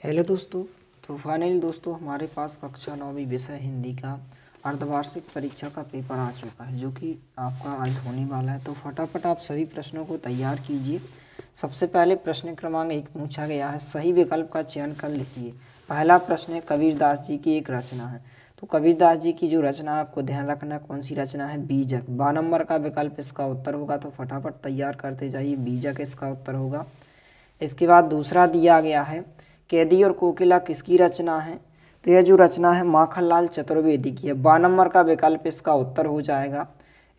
Hello दोस्तों। तो finally दोस्तों हमारे पास कक्षा 9वीं विषय हिंदी का अर्धवार्षिक परीक्षा का पेपर आ चुका है, जो कि आपका आज होने वाला है। तो फटाफट आप सभी प्रश्नों को तैयार कीजिए। सबसे पहले प्रश्न क्रमांक 1 पूछा गया है, सही विकल्प का चयन कर लिखिए। पहला प्रश्न है, कबीरदास जी की एक रचना है। तो कबीरदास जी की जो रचना है, आपको ध्यान रखना है कौन सी रचना है, बीजक। 12 नंबर का विकल्प इसका उत्तर होगा, तो फटाफट तैयार करते जाइए, बीजक इसका उत्तर होगा। इसके बाद दूसरा दिया गया है, कैदी और कोकिला किसकी रचना है। तो यह जो रचना है माखनलाल चतुर्वेदी की है। 12 नंबर का विकल्प इसका उत्तर हो जाएगा।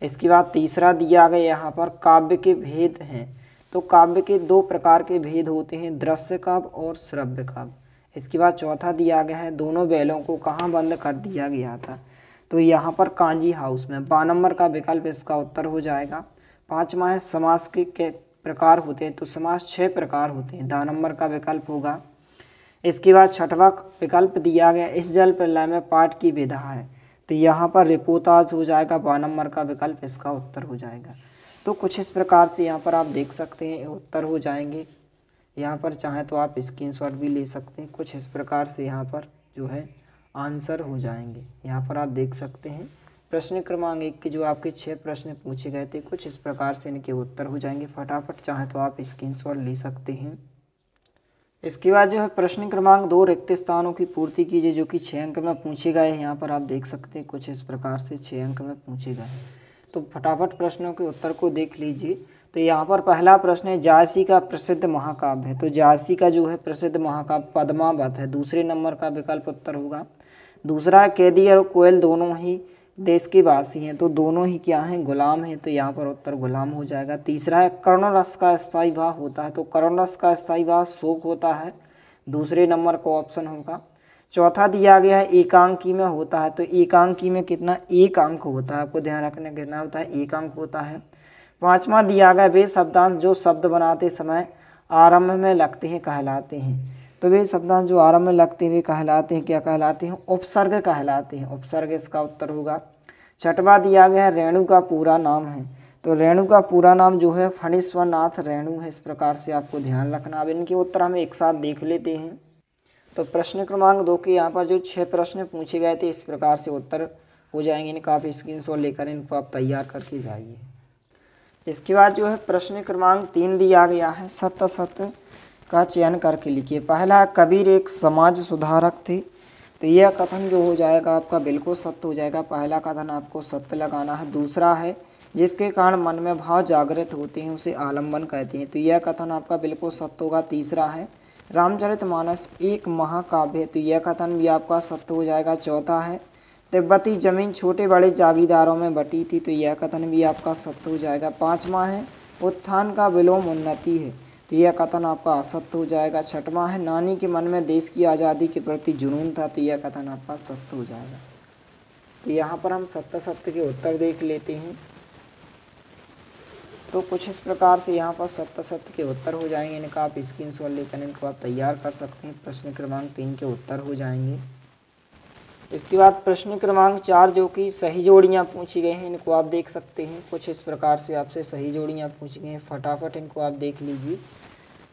इसके बाद तीसरा दिया गया यहाँ पर, काव्य के भेद हैं। तो काव्य के दो प्रकार के भेद होते हैं, दृश्य काव्य और श्रव्य काव्य। इसके बाद चौथा दिया गया है, दोनों बैलों को कहाँ बंद कर दिया गया था। तो यहाँ पर कांजी हाउस में। 12 नंबर का विकल्प इसका उत्तर हो जाएगा। पाँचवा है, समास के प्रकार होते हैं। तो समास 6 प्रकार होते हैं, 10 नंबर का विकल्प होगा। इसके बाद छठवां विकल्प दिया गया, इस जल प्रलय में पाठ की विधा है। तो यहाँ पर रिपोर्टाज हो जाएगा, 12 नंबर का विकल्प इसका उत्तर हो जाएगा। तो कुछ इस प्रकार से यहाँ पर आप देख सकते हैं उत्तर हो जाएंगे। यहाँ पर चाहें तो आप स्क्रीनशॉट भी ले सकते हैं। कुछ इस प्रकार से यहाँ पर जो है आंसर हो जाएंगे। यहाँ पर आप देख सकते हैं प्रश्न क्रमांक 1 के जो आपके 6 प्रश्न पूछे गए थे, कुछ इस प्रकार से इनके उत्तर हो जाएंगे। फटाफट चाहें तो आप स्क्रीनशॉट ले सकते हैं। इसके बाद जो है प्रश्न क्रमांक 2, रिक्त स्थानों की पूर्ति कीजिए, जो कि 6 अंक में पूछे गए हैं। यहाँ पर आप देख सकते हैं कुछ इस प्रकार से 6 अंक में पूछे गए हैं। तो फटाफट प्रश्नों के उत्तर को देख लीजिए। तो यहाँ पर पहला प्रश्न है, जायसी का प्रसिद्ध महाकाव्य है। तो जायसी का जो है प्रसिद्ध महाकाव्य पद्मावत है, दूसरे नंबर का विकल्प उत्तर होगा। दूसरा है, कैदी और कोयल दोनों ही देश के वासी हैं। तो दोनों ही क्या हैं, गुलाम हैं। तो यहाँ पर उत्तर गुलाम हो जाएगा। तीसरा है, करुण रस का स्थायी भाव होता है। तो करुण रस का स्थायी भाव शोक होता है, दूसरे नंबर का ऑप्शन होगा। चौथा दिया गया है, एकांकी में होता है। तो एकांकी में कितना, 1 अंक होता है। आपको ध्यान रखना कितना होता है, 1 अंक होता है। पांचवा दिया गया, वे शब्दांश जो शब्द बनाते समय आरंभ में लगते हैं कहलाते हैं। तो वे शब्दांश जो आरंभ में लगते हुए कहलाते हैं, क्या कहलाते हैं, उपसर्ग कहलाते हैं। उपसर्ग इसका उत्तर होगा। छठवा दिया गया है, रेणु का पूरा नाम है। तो रेणु का पूरा नाम जो है फणीश्वरनाथ रेणु है। इस प्रकार से आपको ध्यान रखना। अब इनके उत्तर हम एक साथ देख लेते हैं। तो प्रश्न क्रमांक 2 के यहाँ पर जो 6 प्रश्न पूछे गए थे, इस प्रकार से उत्तर हो जाएंगे। इनका आप स्क्रीनशॉट लेकर इनको आप तैयार करके जाइए। इसके बाद जो है प्रश्न क्रमांक 3 दिया गया है, सत्य सत्य का चयन करके लिखिए। पहला, कबीर एक समाज सुधारक थे। तो यह कथन जो हो जाएगा आपका बिल्कुल सत्य हो जाएगा। पहला कथन आपको सत्य लगाना है। दूसरा है, जिसके कारण मन में भाव जागृत होते हैं उसे आलंबन कहते हैं। तो यह कथन आपका बिल्कुल सत्य होगा। तीसरा है, रामचरितमानस एक महाकाव्य है। तो यह कथन भी आपका सत्य हो जाएगा। चौथा है, तिब्बती जमीन छोटे बड़े जागीरदारों में बटी थी। तो यह कथन भी आपका सत्य हो जाएगा। पाँचवा है, उत्थान का विलोम उन्नति है। तो यह कथन आपका असत्य हो जाएगा। छठवां है, नानी के मन में देश की आज़ादी के प्रति जुनून था। तो यह कथन आपका सत्य हो जाएगा। तो यहाँ पर हम सत्य सत्य के उत्तर देख लेते हैं। तो कुछ इस प्रकार से यहाँ पर सत्य सत्य के उत्तर हो जाएंगे। इनका आप स्क्रीनशॉट लेकर इनको आप तैयार कर सकते हैं। प्रश्न क्रमांक 3 के उत्तर हो जाएंगे। इसके बाद प्रश्न क्रमांक 4 जो कि सही जोड़ियाँ पूछी गई हैं, इनको आप देख सकते हैं। कुछ इस प्रकार से आपसे सही जोड़ियाँ पूछी गई हैं, फटाफट इनको आप देख लीजिए।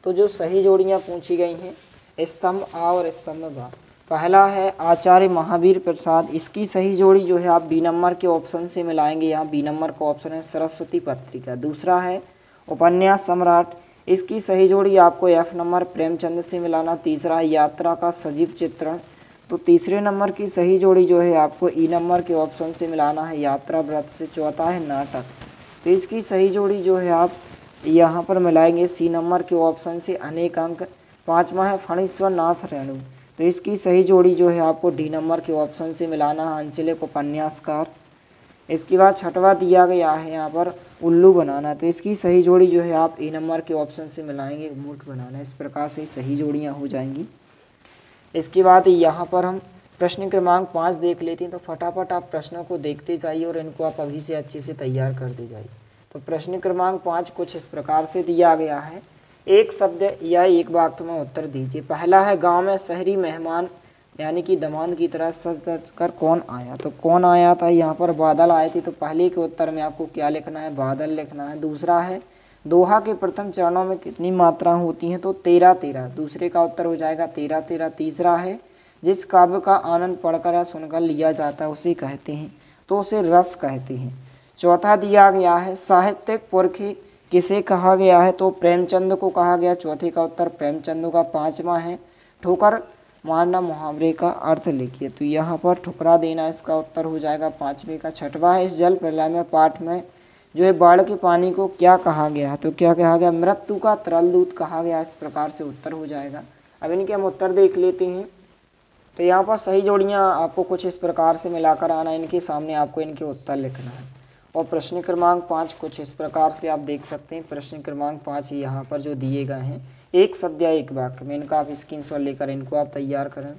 तो जो सही जोड़ियाँ पूछी गई हैं, स्तंभ आ और स्तंभ बा। पहला है आचार्य महावीर प्रसाद, इसकी सही जोड़ी जो है आप बी नंबर के ऑप्शन से मिलाएंगे। यहाँ बी नंबर का ऑप्शन है सरस्वती पत्रिका। दूसरा है उपन्यास सम्राट, इसकी सही जोड़ी आपको एफ नंबर प्रेमचंद से मिलाना। तीसरा है यात्रा का सजीव चित्रण। तो तीसरे नंबर की सही जोड़ी जो है आपको ई नंबर के ऑप्शन से मिलाना है, यात्रा व्रत से। चौथा है नाटक, तो इसकी सही जोड़ी जो है आप यहाँ पर मिलाएंगे सी नंबर के ऑप्शन से, अनेक अंक। पाँचवा है फणीश्वरनाथ रेणु, तो इसकी सही जोड़ी जो है आपको डी नंबर के ऑप्शन से मिलाना है, अंचलिक उपन्यासकार। इसके बाद छठवा दिया गया है यहाँ पर उल्लू बनाना, तो इसकी सही जोड़ी जो है आप ए नंबर के ऑप्शन से मिलाएंगे, मूर्ख बनाना। इस प्रकार से सही जोड़ियाँ हो जाएंगी। इसके बाद यहाँ पर हम प्रश्न क्रमांक 5 देख लेते हैं। तो फटाफट आप प्रश्नों को देखते जाइए और इनको आप अभी से अच्छे से तैयार करते जाइए। तो प्रश्न क्रमांक 5 कुछ इस प्रकार से दिया गया है, एक शब्द या एक वाक्य में उत्तर दीजिए। पहला है, गांव में शहरी मेहमान यानी कि दमाद की तरह सज धज कर कौन आया। तो कौन आया था, यहाँ पर बादल आए थे। तो पहले के उत्तर में आपको क्या लिखना है, बादल लिखना है। दूसरा है, दोहा के प्रथम चरणों में कितनी मात्राएं होती हैं? तो 13-13। दूसरे का उत्तर हो जाएगा 13-13। तीसरा है जिस काव्य का आनंद पढ़कर या सुनकर लिया जाता है उसे कहते हैं, तो उसे रस कहते हैं। चौथा दिया गया है साहित्यिक पुरख किसे कहा गया है? तो प्रेमचंद को कहा गया। चौथे का उत्तर प्रेमचंद का। पांचवा है ठोकर मारना मुहावरे का अर्थ लिखिए, तो यहाँ पर ठुकरा देना इसका उत्तर हो जाएगा पांचवे का। छठवा है इस जल प्रलय में पाठ में जो है बाढ़ के पानी को क्या कहा गया है? तो क्या कहा गया? मृत्यु का तरल दूत कहा गया। इस प्रकार से उत्तर हो जाएगा। अब इनके हम उत्तर देख लेते हैं। तो यहाँ पर सही जोड़ियाँ आपको कुछ इस प्रकार से मिलाकर आना, इनके सामने आपको इनके उत्तर लिखना है। और प्रश्न क्रमांक 5 कुछ इस प्रकार से आप देख सकते हैं। प्रश्न क्रमांक 5 यहाँ पर जो दिए गए हैं एक शब्द या एक वाक्य में, इनका आप स्क्रीनशॉट लेकर इनको आप तैयार करें।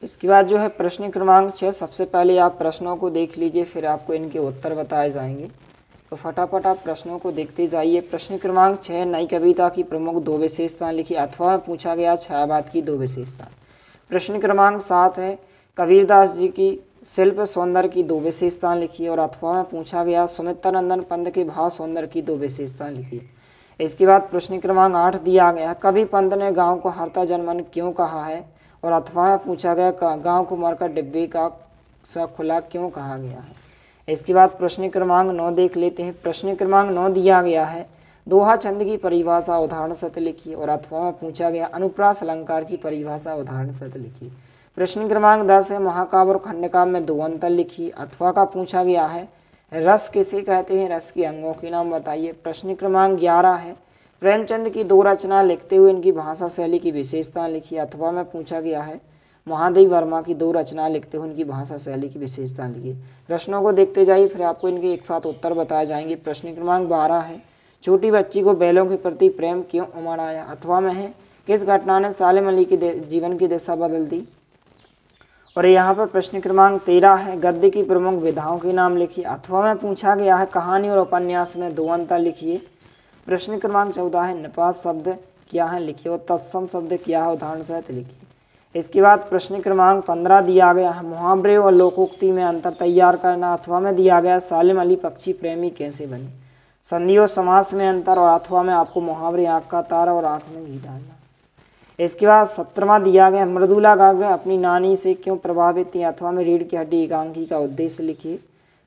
इसके बाद जो है प्रश्न क्रमांक 6, सबसे पहले आप प्रश्नों को देख लीजिए, फिर आपको इनके उत्तर बताए जाएंगे। तो फटाफट आप प्रश्नों को देखते जाइए। प्रश्न क्रमांक 6, नई कविता की प्रमुख 2 विशेषताएं लिखिए, अथवा में पूछा गया छायावाद की 2 विशेषताएं। प्रश्न क्रमांक 7 है कबीरदास जी की शिल्प सौंदर्य की 2 विशेषताएं लिखिए, और अथवा में पूछा गया सुमित्रानंदन पंत के भाव सौंदर्य की 2 विशेषताएं लिखिए। इसके बाद प्रश्न क्रमांक 8 दिया गया कवि पंत ने गांव को हरता जनमन क्यों कहा है, और अथवा में पूछा गया गांव को मरकर डिब्बे का सा खुला क्यों कहा गया है। इसके बाद प्रश्न क्रमांक 9 देख लेते हैं। प्रश्न क्रमांक 9 दिया गया है दोहा छंद की परिभाषा उदाहरण सहित लिखिए, और अथवा में पूछा गया अनुप्रास अलंकार की परिभाषा उदाहरण सहित लिखिए। प्रश्न क्रमांक 10 है महाकाव्य और खंडकाव्य में 2 अंतर लिखिए, अथवा का पूछा गया है रस किसे कहते हैं, रस के अंगों के नाम बताइए। प्रश्न क्रमांक 11 है प्रेमचंद की 2 रचना लिखते हुए इनकी भाषा शैली की विशेषता लिखिए, अथवा में पूछा गया है महादेव वर्मा की 2 रचना लिखते हुए उनकी भाषा शैली की विशेषता लिखिए। प्रश्नों को देखते जाइए, फिर आपको इनके एक साथ उत्तर बताए जाएंगे। प्रश्न क्रमांक 12 है छोटी बच्ची को बैलों के प्रति प्रेम क्यों उमड़ आया, अथवा में है किस घटना ने सालिम अली के जीवन की दिशा बदल दी। और यहाँ पर प्रश्न क्रमांक 13 है गद्य की प्रमुख विधाओं के नाम लिखिए, अथवा में पूछा गया है कहानी और उपन्यास में 2 अंतर लिखिए। प्रश्न क्रमांक 14 है निपात शब्द क्या है लिखिए, और तत्सम शब्द क्या है उदाहरण सहित लिखिए। इसके बाद प्रश्न क्रमांक 15 दिया गया है मुहावरे और लोकोक्ति में अंतर तैयार करना, अथवा में दिया गया सालिम अली पक्षी प्रेमी कैसे बने। संधि और समास में अंतर, और अथवा में आपको मुहावरे आँख का तारा और आँख में घी डालना। इसके बाद 17वां दिया गया मृदुला गर्ग अपनी नानी से क्यों प्रभावित थी, अथवा में रीढ़ की हड्डी एकांकी का उद्देश्य लिखिए।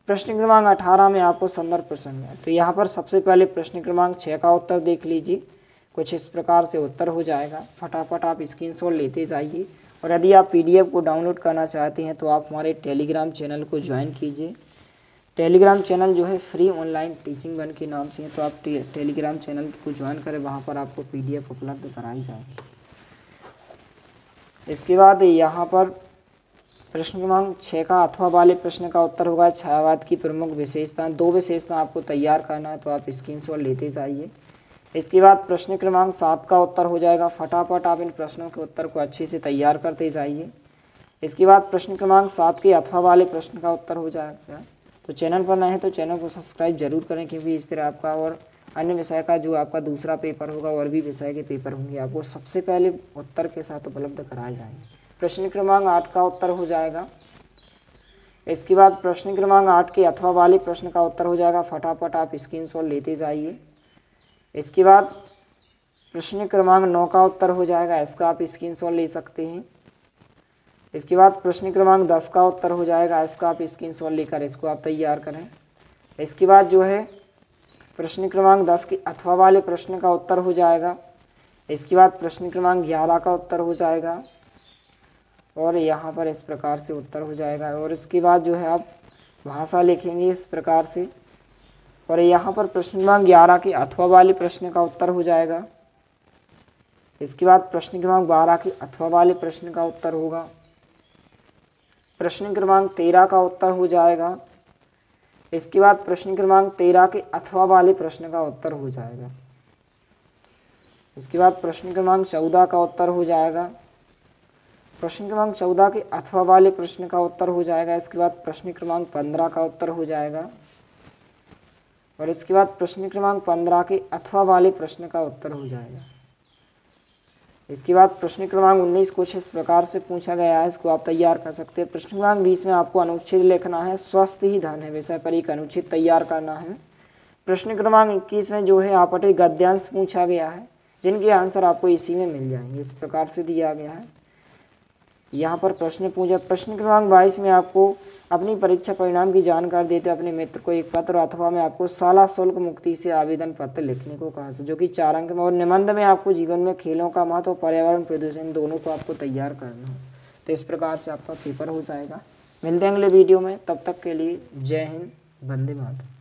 प्रश्न क्रमांक 18 में आपको संदर्भ प्रसंग है। तो यहाँ पर सबसे पहले प्रश्न क्रमांक 6 का उत्तर देख लीजिए, कुछ इस प्रकार से उत्तर हो जाएगा। फटाफट आप स्क्रीनशॉट लेते जाइए, और यदि आप PDF को डाउनलोड करना चाहते हैं तो आप हमारे टेलीग्राम चैनल को ज्वाइन कीजिए। टेलीग्राम चैनल जो है फ्री ऑनलाइन टीचिंग 1 के नाम से है, तो आप टेलीग्राम चैनल को ज्वाइन करें, वहाँ पर आपको PDF उपलब्ध कराई जाएगी। इसके बाद यहाँ पर प्रश्न क्रमांक 6 का अथवा वाले प्रश्न का उत्तर होगा छायावाद की प्रमुख विशेषताएं। 2 विशेषता आपको तैयार करना है, तो आप स्क्रीनशॉट लेते जाइए। इसके बाद प्रश्न क्रमांक 7 का उत्तर हो जाएगा। फटाफट आप इन प्रश्नों के उत्तर को अच्छे से तैयार करते जाइए। इसके बाद प्रश्न क्रमांक 7 के अथवा वाले प्रश्न का उत्तर हो जाएगा। तो चैनल पर नए हैं तो चैनल को सब्सक्राइब जरूर करें, क्योंकि इस तरह आपका और अन्य विषय का जो आपका दूसरा पेपर होगा और भी विषय के पेपर होंगे आपको सबसे पहले उत्तर के साथ उपलब्ध कराए जाएंगे। प्रश्न क्रमांक 8 का उत्तर हो जाएगा। इसके बाद प्रश्न क्रमांक 8 के अथवा वाले प्रश्न का उत्तर हो जाएगा। फटाफट आप स्क्रीनशॉट लेते जाइए। इसके बाद प्रश्न क्रमांक 9 का उत्तर हो जाएगा, इसका आप स्क्रीनशॉट ले सकते हैं। इसके बाद प्रश्न क्रमांक 10 का उत्तर हो जाएगा, इसका आप स्क्रीनशॉट लेकर इसको आप तैयार करें। इसके बाद जो है प्रश्न क्रमांक 10 के अथवा वाले प्रश्न का उत्तर हो जाएगा। इसके बाद प्रश्न क्रमांक 11 का उत्तर हो जाएगा, और यहाँ पर इस प्रकार से उत्तर हो जाएगा। और इसके बाद जो है आप भाषा लिखेंगे इस प्रकार से, और यहाँ पर प्रश्न क्रमांक 11 के अथवा वाले प्रश्न का उत्तर हो जाएगा। इसके बाद प्रश्न क्रमांक 12 के अथवा वाले प्रश्न का उत्तर होगा। प्रश्न क्रमांक 13 का उत्तर हो जाएगा। इसके बाद प्रश्न क्रमांक 13 के अथवा वाले प्रश्न का उत्तर हो जाएगा। इसके बाद प्रश्न क्रमांक 14 का उत्तर हो जाएगा। प्रश्न क्रमांक 14 के अथवा वाले प्रश्न का उत्तर हो जाएगा। इसके बाद प्रश्न क्रमांक 15 का उत्तर हो जाएगा, और इसके बाद प्रश्न क्रमांक 15 के अथवा वाले प्रश्न का उत्तर हो जाएगा। इसके बाद प्रश्न क्रमांक 19 कुछ इस प्रकार से पूछा गया है, इसको आप तैयार कर सकते हैं। प्रश्न क्रमांक 20 में आपको अनुच्छेद लिखना है, स्वस्थ ही धन है विषय पर एक अनुच्छेद तैयार करना है। प्रश्न क्रमांक 21 में जो है आपटे गद्यांश पूछा गया है, जिनके आंसर आपको इसी में मिल जाएंगे। इस प्रकार से दिया गया है यहाँ पर प्रश्न पूछा। प्रश्न क्रमांक 22 में आपको अपनी परीक्षा परिणाम की जानकारी देते अपने मित्र को एक पत्र अथवा में आपको शाला शुल्क मुक्ति से आवेदन पत्र लिखने को कहा है, जो कि 4 अंक में। और निबंध में आपको जीवन में खेलों का महत्व और पर्यावरण प्रदूषण दोनों को आपको तैयार करना हो। तो इस प्रकार से आपका पेपर हो जाएगा। मिलते हैं अगले वीडियो में, तब तक के लिए जय हिंद, वंदे मातरम।